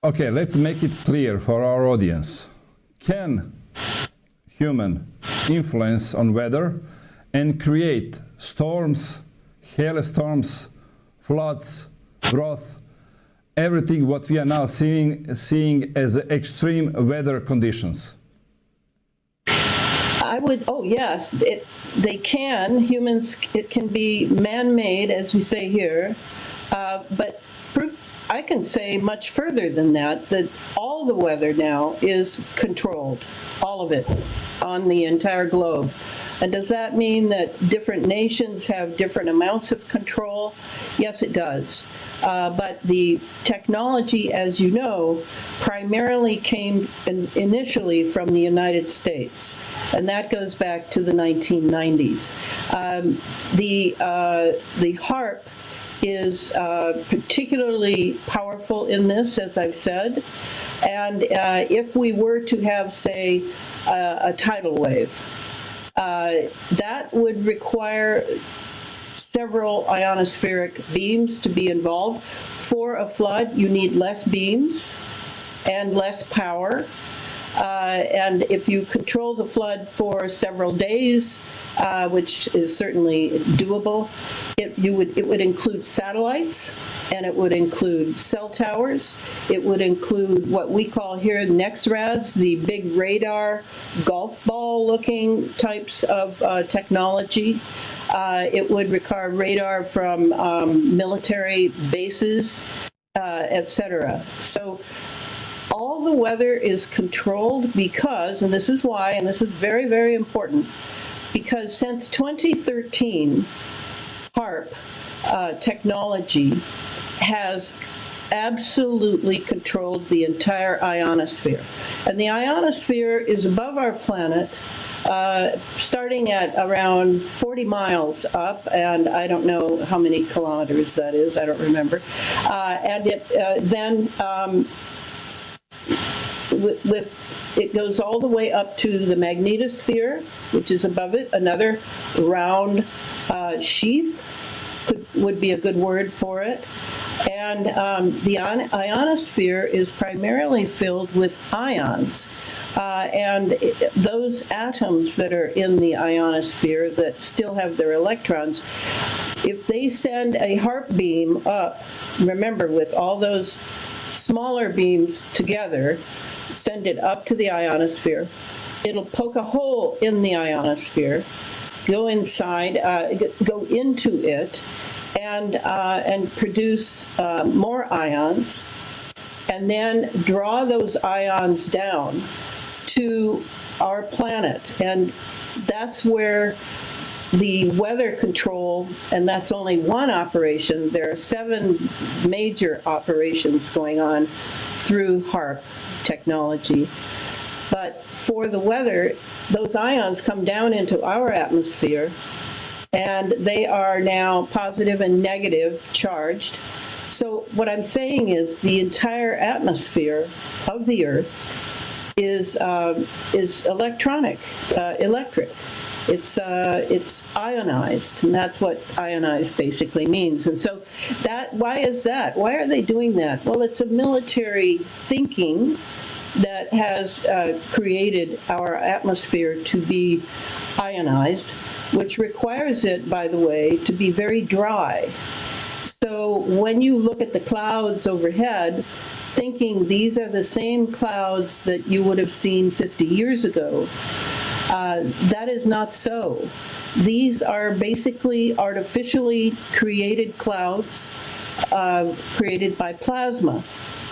Okay, let's make it clear for our audience. Can human influence on weather and create storms, hailstorms, floods, drought, everything what we are now seeing as extreme weather conditions? Yes, they can. Humans, it can be man-made, as we say here, but I can say much further than that, that all the weather now is controlled, all of it, on the entire globe. And does that mean that different nations have different amounts of control? Yes, it does. But the technology, as you know, primarily came initially from the United States, and that goes back to the 1990s. The HAARP is particularly powerful in this, as I've said, and if we were to have, say, a tidal wave, that would require several ionospheric beams to be involved. For a flood, you need less beams and less power. And if you control the flood for several days, which is certainly doable, it would include satellites, and it would include cell towers. It would include what we call here NEXRADs, the big radar, golf ball-looking types of technology. It would require radar from military bases, etc. So all the weather is controlled because, and this is why, and this is very, very important, because since 2013, HAARP technology has absolutely controlled the entire ionosphere. And the ionosphere is above our planet, starting at around 40 miles up, and I don't know how many kilometers that is, I don't remember. And it then it goes all the way up to the magnetosphere, which is above it, another round sheath would be a good word for it. And the ionosphere is primarily filled with ions. And those atoms that are in the ionosphere that still have their electrons, if they send a HAARP beam up, remember, with all those smaller beams together, send it up to the ionosphere, it'll poke a hole in the ionosphere, go inside, go into it, and produce more ions, and then draw those ions down to our planet. And that's where the weather control, and that's only one operation. There are 7 major operations going on through HAARP technology. But for the weather, those ions come down into our atmosphere, and they are now positive and negative charged. So what I'm saying is the entire atmosphere of the Earth is electric. It's ionized, and that's what ionized basically means. And so why is that? Why are they doing that? Well, it's a military thinking that has created our atmosphere to be ionized, which requires it, by the way, to be very dry. So when you look at the clouds overhead, thinking these are the same clouds that you would have seen 50 years ago, that is not so. These are basically artificially created clouds created by plasma.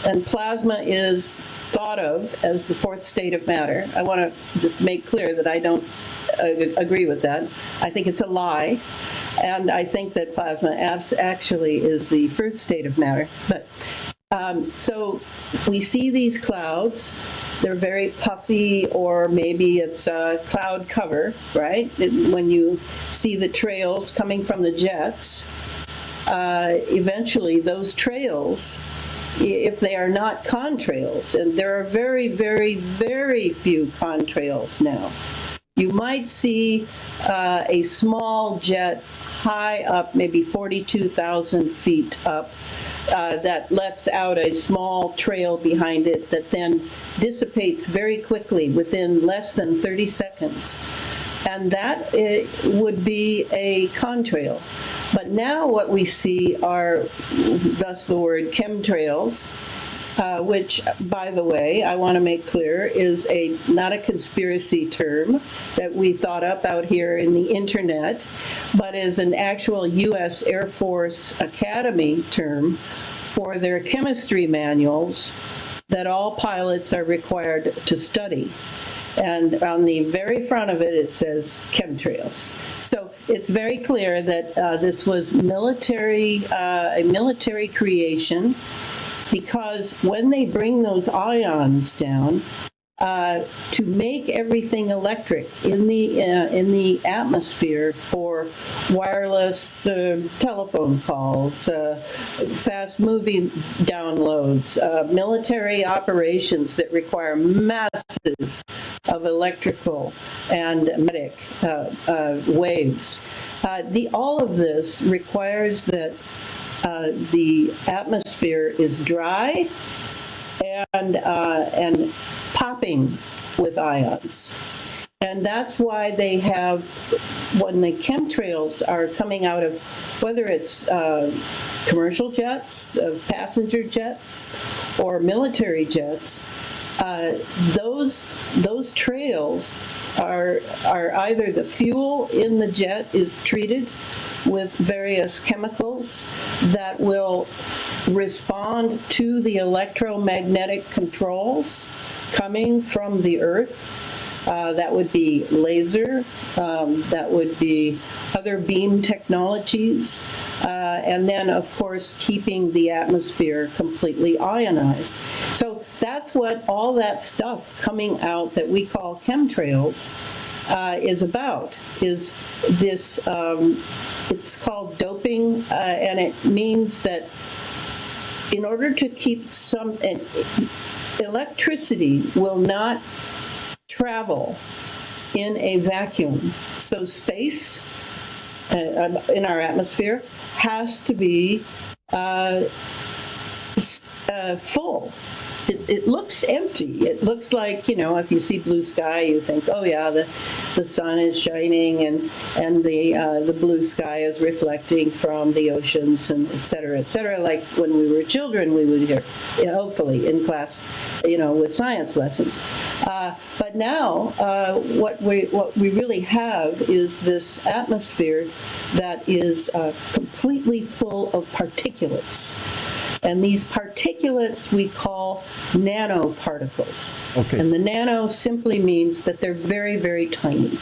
And plasma is thought of as the 4th state of matter. I want to just make clear that I don't agree with that. I think it's a lie. And I think that plasma actually is the 1st state of matter. But so we see these clouds. They're very puffy, or maybe it's a cloud cover, right? When you see the trails coming from the jets, eventually those trails, if they are not contrails, and there are very, very, very few contrails now, you might see a small jet high up, maybe 42,000 feet up, that lets out a small trail behind it that then dissipates very quickly within less than 30 seconds. And that would be a contrail. But now what we see are, thus the word chemtrails, which, by the way, I want to make clear, is not a conspiracy term that we thought up out here in the internet, but is an actual U.S. Air Force Academy term for their chemistry manuals that all pilots are required to study. And on the very front of it, it says chemtrails. So it's very clear that this was a military creation, because when they bring those ions down, to make everything electric in the atmosphere for wireless telephone calls, fast movie downloads, military operations that require masses of electrical and magnetic waves. All of this requires that the atmosphere is dry and popping with ions. And that's why they have, when the chemtrails are coming out of, whether it's commercial jets, passenger jets, or military jets, those trails are either the fuel in the jet is treated with various chemicals that will respond to the electromagnetic controls coming from the Earth. That would be laser, that would be other beam technologies, and then, of course, keeping the atmosphere completely ionized. So that's what all that stuff coming out that we call chemtrails is about, is this, it's called doping, and it means that in order to keep electricity will not travel in a vacuum. So space in our atmosphere has to be full. It looks empty. It looks like, if you see blue sky, you think, oh yeah, the sun is shining and the blue sky is reflecting from the oceans, and et cetera, like when we were children we would hear, hopefully in class, with science lessons. But now what we really have is this atmosphere that is completely full of particulates. And these particulates we call nanoparticles. Okay. And the nano simply means that they're very, very tiny.